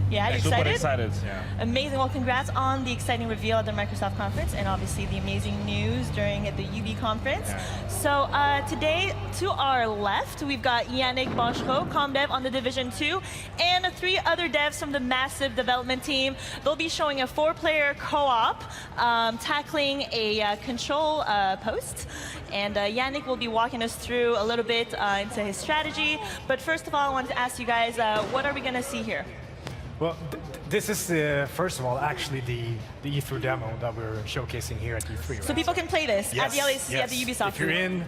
Yeah, you Super excited? excited. Yeah. Amazing. Well, congrats on the exciting reveal at the Microsoft conference and obviously the amazing news during the UB conference. Yeah. So today, to our left, we've got Yannick Bonchereau, ComDev on The Division 2, and 3 other devs from the massive development team. They'll be showing a 4-player co-op tackling a control post. And Yannick will be walking us through a little bit into his strategy. But first of all, I wanted to ask you guys, what are we going to see here? Well, this is, first of all, actually the E3 demo that we're showcasing here at E3. Right? So people can play this at the LAC, at the Ubisoft. If you're in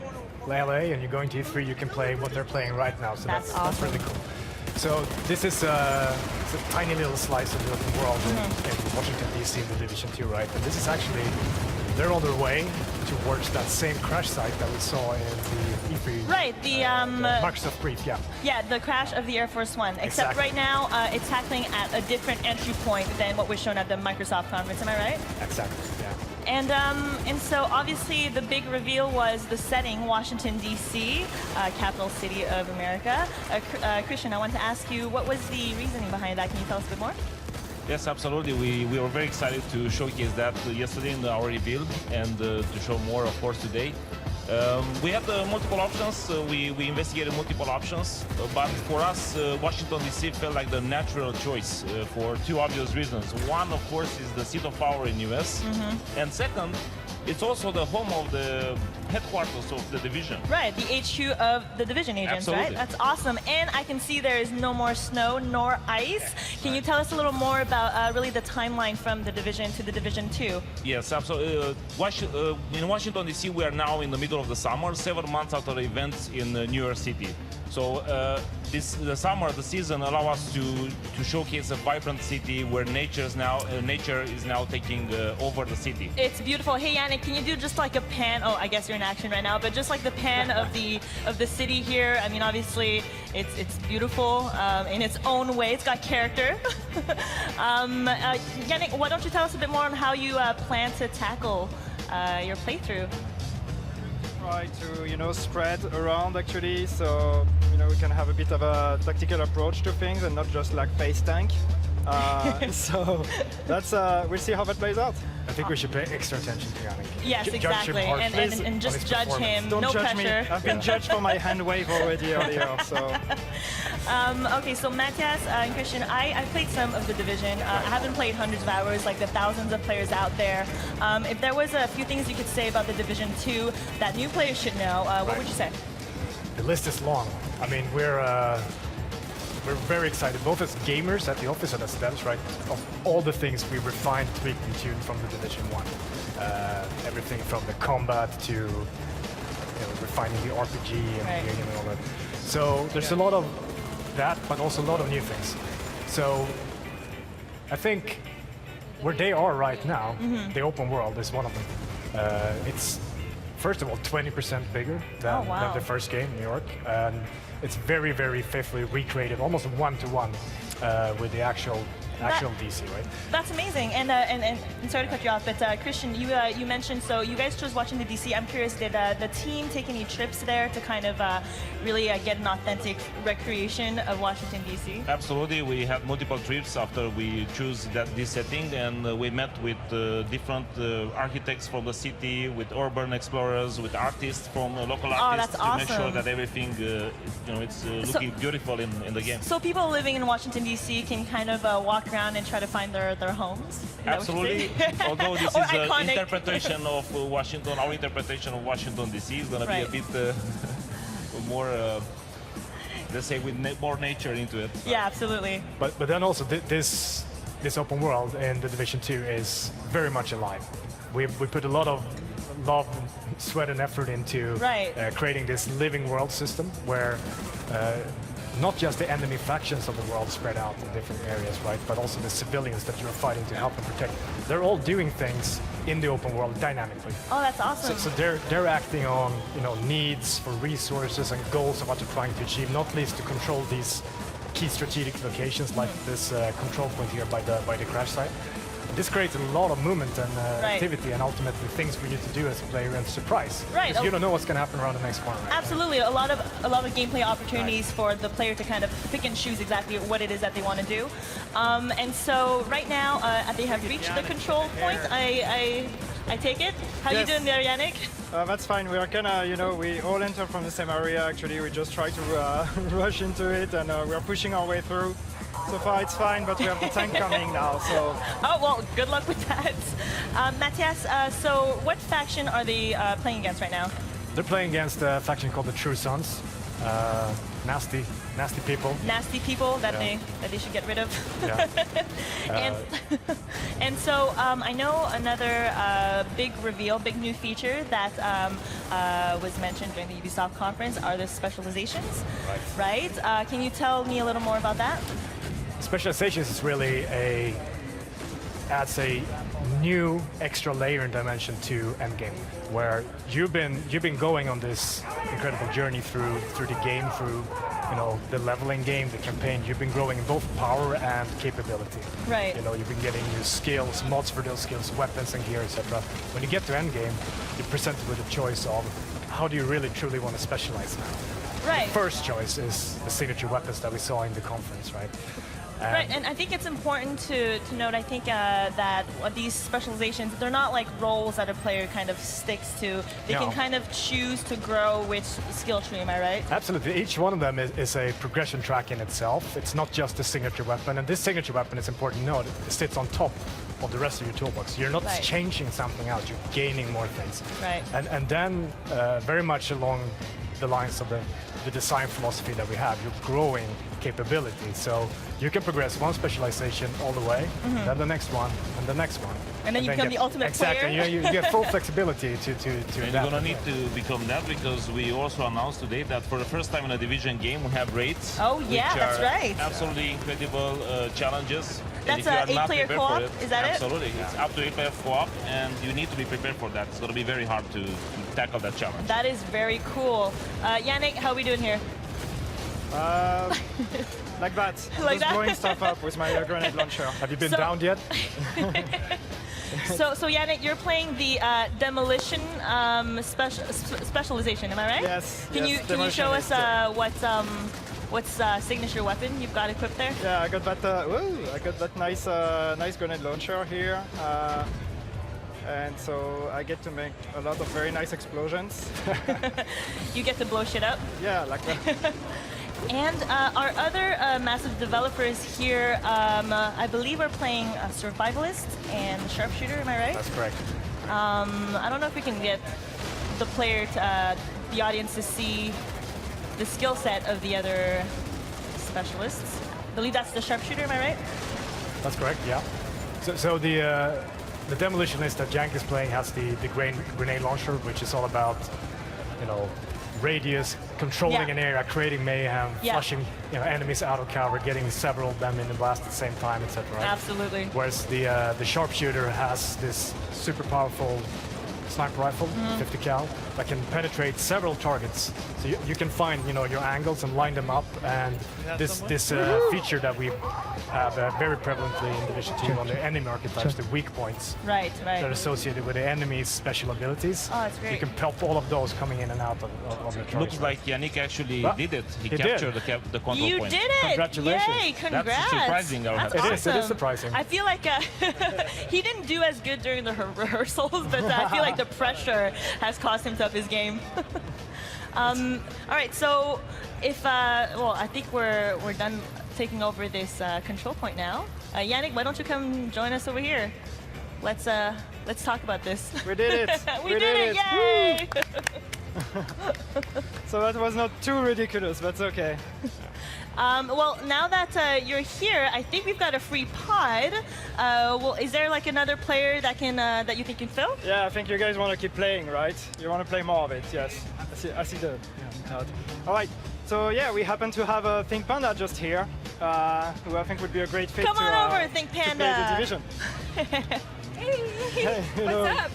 LA and you're going to E3, you can play what they're playing right now. So that's awesome. That's really cool. So this is it's a tiny little slice of the open world in Washington, D.C. in the Division 2, right? And this is actually, they're on their way towards that same crash site that we saw in the E3. Right, the Microsoft brief, yeah. Yeah, the crash of the Air Force One. Except Exactly. right now, it's tackling at a different entry point than what was shown at the Microsoft conference. Am I right? Exactly, yeah. And so obviously the big reveal was the setting, Washington, D.C., capital city of America. Christian, I want to ask you, what was the reasoning behind that? Can you tell us a bit more? Yes, absolutely. We were very excited to showcase that yesterday in our reveal and to show more, of course, today. We had multiple options. We investigated multiple options, but for us, Washington, D.C. felt like the natural choice for 2 obvious reasons. One, of course, is the seat of power in U.S. And second, it's also the home of the headquarters of the division. Right, the HQ of the division agents, Absolutely. right? That's awesome. And I can see there is no more snow nor ice. Can you tell us a little more about really the timeline from the division to the Division 2? Yes, absolutely. In Washington, D.C., we are now in the middle of the summer, 7 months after the events in New York City. So the summer, the season, allow us to showcase a vibrant city where nature is now taking over the city. It's beautiful. Hey Yannick, can you do just like a pan? Oh, I guess you're in action right now, but just like the pan of the city here. I mean, obviously, it's beautiful in its own way. It's got character. Yannick, why don't you tell us a bit more on how you plan to tackle your playthrough? Try to spread around actually, so we can have a bit of a tactical approach to things and not just like face tank. So that's we'll see how that plays out. I think we should pay extra attention to Yannick. Yes, Judge exactly, him harshly and just on his judge him. Don't no judge pressure. me. I've been judged for my hand wave already earlier. So. Okay, so Matthias and Christian, I played some of the Division. I haven't played hundreds of hours like the thousands of players out there. If there was a few things you could say about the Division 2 that new players should know, what would you say? The list is long. I mean, we're very excited, both as gamers at the office and as devs, right? Of all the things we refined, tweaked, and tuned from the Division 1. Everything from the combat to refining the RPG and all that. So there's a lot of that, but also a lot of new things. So I think where they are right now, the open world is one of them. It's first of all 20% bigger than the first game, New York. And it's very, very faithfully recreated, almost one-to-one with the actual DC, right? That's amazing. And sorry to cut you off, but Christian, you mentioned, so you guys chose watching the DC. I'm curious, did the team take any trips there to kind of really get an authentic recreation of Washington, DC? Absolutely. We had multiple trips after we chose this setting, and we met with different architects from the city, with urban explorers, with artists from local artists that's awesome. to make sure that everything it's looking beautiful in the game. So people living in Washington, D.C. can kind of walk around and try to find their homes? Absolutely. Although this is iconic. interpretation of Washington, our interpretation of Washington, D.C. is going to be a bit more, let's say, with more nature into it. Yeah, absolutely. But then also this open world in the Division 2 is very much alive. We put a lot of love, sweat, and effort into creating this living world system where not just the enemy factions of the world spread out in different areas, right? But also the civilians that you're fighting to help and protect. They're all doing things in the open world dynamically. Oh, that's awesome. So they're acting on needs for resources and goals of what they're trying to achieve, not least to control these key strategic locations like this control point here by the crash site. This creates a lot of movement and Right. activity, and ultimately things for you to do as a player and surprise. Right. Because you don't know what's going to happen around the next corner. Right? Absolutely, a lot of gameplay opportunities for the player to kind of pick and choose exactly what it is that they want to do. And so right now they have reached the control point. I take it. How you Yes. doing there, Yannick? That's fine. We are gonna, we all enter from the same area. Actually, we just try to rush into it, and we are pushing our way through. So far, it's fine, but we have the tank coming now. So Oh well, good luck with that. Matthias, so what faction are they playing against right now? They're playing against a faction called the True Sons. Nasty people. Nasty people that Yeah. they should get rid of. Yeah. And and so I know another big reveal, big new feature that was mentioned during the Ubisoft conference are the specializations. Right. Can you tell me a little more about that? Specializations is really adds a new extra layer and dimension to endgame, where you've been going on this incredible journey through the game, through the leveling game, the campaign. You've been growing in both power and capability. Right. You've been getting new skills, mods for those skills, weapons and gear, etc. When you get to endgame, you're presented with a choice of how do you really truly want to specialize now. Right. First choice is the signature weapons that we saw in the conference, right? Right, and I think it's important to note, I think that these specializations, they're not like roles that a player kind of sticks to. They No. can kind of choose to grow which skill tree, am I right? Absolutely. Each one of them is a progression track in itself. It's not just a signature weapon. And this signature weapon, it's important to note, it sits on top of the rest of your toolbox. You're not Right. changing something out. You're gaining more things. Right. And then very much along the lines of the design philosophy that we have, you're growing capability. So you can progress one specialization all the way, then the next one, and the next one. And then you become the ultimate exactly. player. You get full flexibility to And you're adapt. gonna need to become that because we also announced today that for the first time in a division game we have raids. Oh, yeah, which that's are right. Absolutely incredible challenges. And That's if you a are not 8-player prepared for co-op? it- Is that it? Absolutely. It's up to 8-player co-op, and you need to be prepared for that. It's gonna be very hard to tackle that challenge. That is very cool. Yannick, how are we doing here? like that, Like just that? blowing stuff up with my grenade launcher. Have you been So- downed yet? So Yannick, you're playing the demolition specialization, am I right? Yes, Can yes, you demolition show is us what's signature weapon you've got equipped there? Yeah, I got that. I got that nice grenade launcher here, and so I get to make a lot of very nice explosions. You get to blow shit up. Yeah, like that. And our other massive developers here, I believe are playing Survivalist and Sharpshooter, am I right? That's correct. I don't know if we can get the player, the audience to see the skill set of the other specialists. I believe that's the Sharpshooter, am I right? That's correct, yeah. So the demolitionist that Jank is playing has the grenade launcher, which is all about, radius, controlling Yeah. an area, creating mayhem, Yeah. flushing enemies out of cover, getting several of them in the blast at the same time, etc. Right? Absolutely. Whereas the sharpshooter has this super powerful sniper rifle, 50 cal, that can penetrate several targets. So you can find your angles and line them up, and this feature that we have very prevalently in Division 2 on the enemy archetypes, the weak points Right, that are right. associated with the enemy's special abilities. Oh, that's great. You can pop all of those coming in and out of the target. Looks like Yannick actually Well, did it. He he captured did. the control You point. did it! Congratulations. Yay, congrats! surprising, I would have That's to say. It is awesome. surprising. I feel like he didn't do as good during the rehearsals, but I feel like the pressure has cost him his game. All right, so if I think we're done taking over this control point now. Yannick, why don't you come join us over here? Let's talk about this. We did it. we did it! Yay! So that was not too ridiculous. That's okay. Well, now that you're here, I think we've got a free pod. Well, is there like another player that can that you think can fill? Yeah, I think you guys want to keep playing, right? You want to play more of it, yes. I see the nod. All right. So yeah, we happen to have a Think Panda just here, who I think would be a great fit Come to, on over, Think to play Panda. the division. Hey, hello. What's up?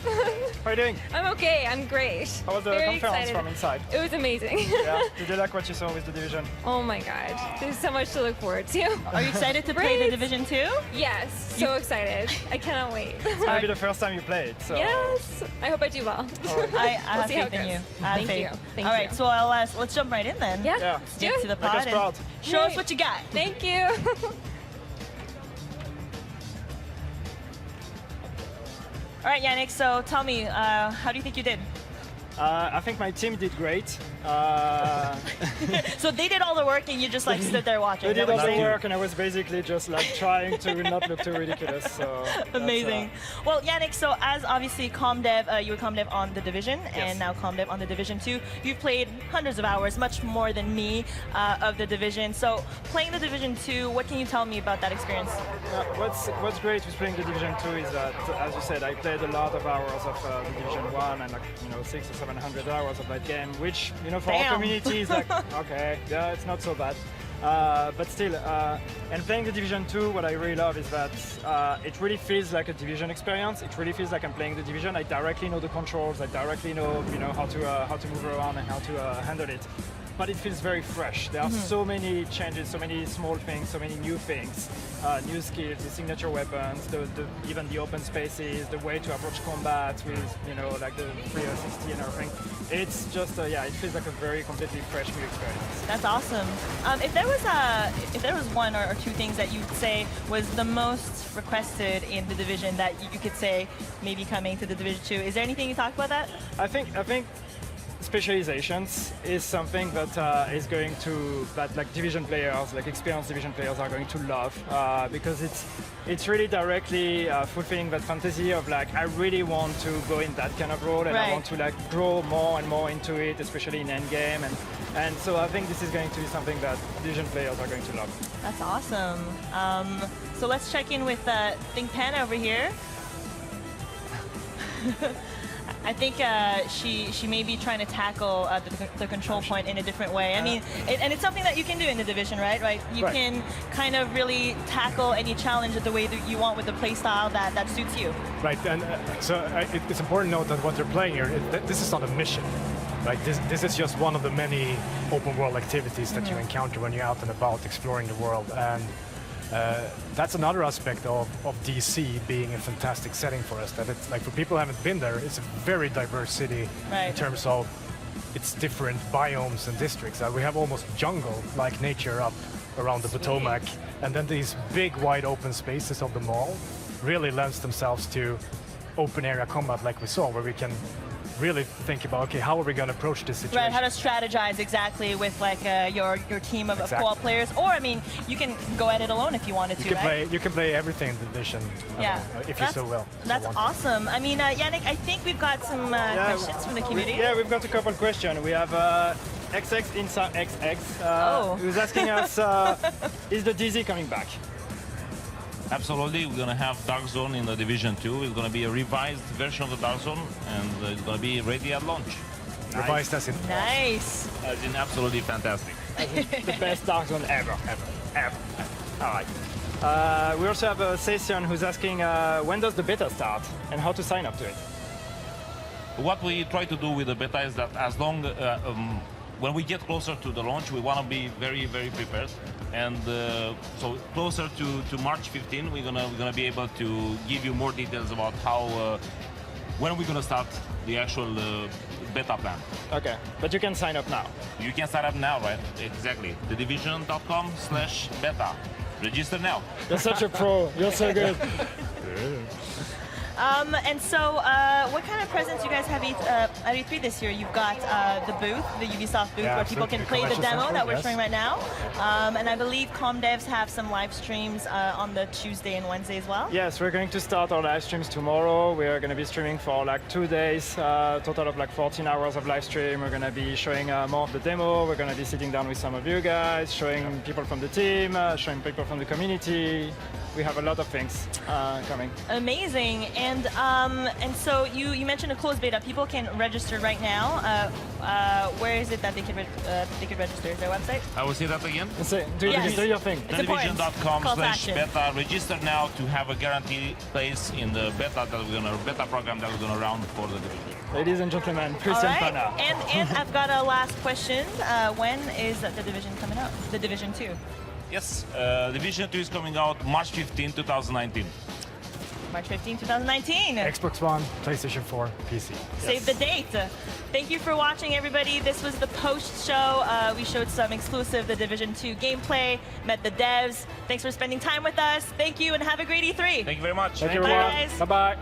How are you doing? I'm okay. I'm great. How was the Very conference excited. from inside? It was amazing. Yeah. Did you like what you saw with the division? Oh my god. There's so much to look forward to. Are you excited to play the Right. Division 2? Yes. So excited. I cannot wait. It's gonna be the first time you play it. So. Yes. I hope I do well. I have see how faith it in you. goes. I have Thank faith. you. Thank All right, you. so let's jump right in then. Yeah. Yeah. Let's do Get it. to the Make us pod and proud. show us Yay. what you got. Thank you. All right, Yannick, so tell me, how do you think you did? I think my team did great. So they did all the work and you just like stood there watching. They did That all was the it? work, and I was basically just like trying to not look too ridiculous. So that's, Amazing. Well, Yannick, so as obviously ComDev, you were ComDev on the Division, Yes. and now ComDev on the Division 2. You've played hundreds of hours, much more than me, of the Division. So playing the Division 2, what can you tell me about that experience? What's great with playing the Division 2 is that, as you said, I played a lot of hours of the Division 1 and 600 or 700 hours of that game, which for our Damn. community is like okay, yeah, it's not so bad. But still, and playing the Division 2, what I really love is that it really feels like a Division experience. It really feels like I'm playing the Division. I directly know the controls. I directly know how to move around and how to handle it. But it feels very fresh. There are so many changes, so many small things, so many new things, new skills, the signature weapons, even the open spaces, the way to approach combat with like the 360 and everything. It's just it feels like a very completely fresh new experience. That's awesome. If there was one or two things that you'd say was the most requested in the Division that you could say maybe coming to the Division 2, is there anything you talked about that? I think specializations is something that is going to like Division players, like experienced Division players, are going to love because it's really directly fulfilling that fantasy of like I really want to go in that kind of role and Right. I want to like grow more and more into it, especially in endgame, and so I think this is going to be something that Division players are going to love. That's awesome. So let's check in with Think Pan over here. I think she may be trying to tackle the control point in a different way. I mean, and it's something that you can do in the Division, right? You Right. can kind of really tackle any challenge the way that you want with the playstyle that suits you. Right, and it's important to note that what they're playing here, this is not a mission. Right, this is just one of the many open world activities that you encounter when you're out and about exploring the world. And that's another aspect of DC being a fantastic setting for us. That it's like for people who haven't been there, it's a very diverse city Right. in terms of its different biomes and districts. We have almost jungle-like nature up around the Potomac, and then these big, wide open spaces of the mall really lends themselves to open area combat like we saw, where we can really think about, okay, how are we going to approach this situation? Right, how to strategize exactly with like your team of Exactly. co-op players, or I mean, you can go at it alone if you wanted to, right? You can play everything in the Division, Yeah, if you so will. That's so want. awesome. I mean, Yannick, I think we've got some questions from the community. Yeah, we've got a couple questions. We have XX Insa XX who's asking us, is the DZ coming back? Absolutely, we're gonna have Dark Zone in the Division 2. It's gonna be a revised version of the Dark Zone, and it's gonna be ready at launch. Revised as in Nice. As in absolutely fantastic. The best Dark Zone ever. All right. We also have a session who's asking when does the beta start and how to sign up to it. What we try to do with the beta is that as long when we get closer to the launch, we want to be very, very prepared. And so closer to March 15, we're gonna be able to give you more details about how when we're gonna start the actual beta plan. Okay, but you can sign up now. You can sign up now, right? Exactly. thedivision.com/beta. Register now. You're such a pro. You're so good. And so, what kind of presents you guys have at E3 this year? You've got the booth, the Ubisoft booth, Yeah, where people can absolutely. play the Convention demo Central, that we're yes. showing right now. And I believe ComDevs have some live streams on the Tuesday and Wednesday as well. Yes, we're going to start our live streams tomorrow. We are going to be streaming for like 2 days, total of like 14 hours of live stream. We're going to be showing more of the demo. We're going to be sitting down with some of you guys, showing people from the team, showing people from the community. we have a lot of things coming. Amazing. And so you mentioned a closed beta. People can register right now. Where is it that they could register? Is there a website? I will say that again. Do Yes. your thing. It's important. Call to action. Division.com/beta. Register now to have a guaranteed place in the beta program that we're gonna run for the division. Ladies and gentlemen, All Christian right. Pana. And I've got a last question. When is the division coming out? The Division 2. Yes, Division 2 is coming out March 15, 2019. March 15, 2019. Xbox One, PlayStation 4, PC. Save the date. Thank you for watching, everybody. This was the post show. We showed some exclusive The Division 2 gameplay, met the devs. Thanks for spending time with us. Thank you, and have a great E3. Thank you very much. Thank you, Bye, everyone. guys. Bye-bye.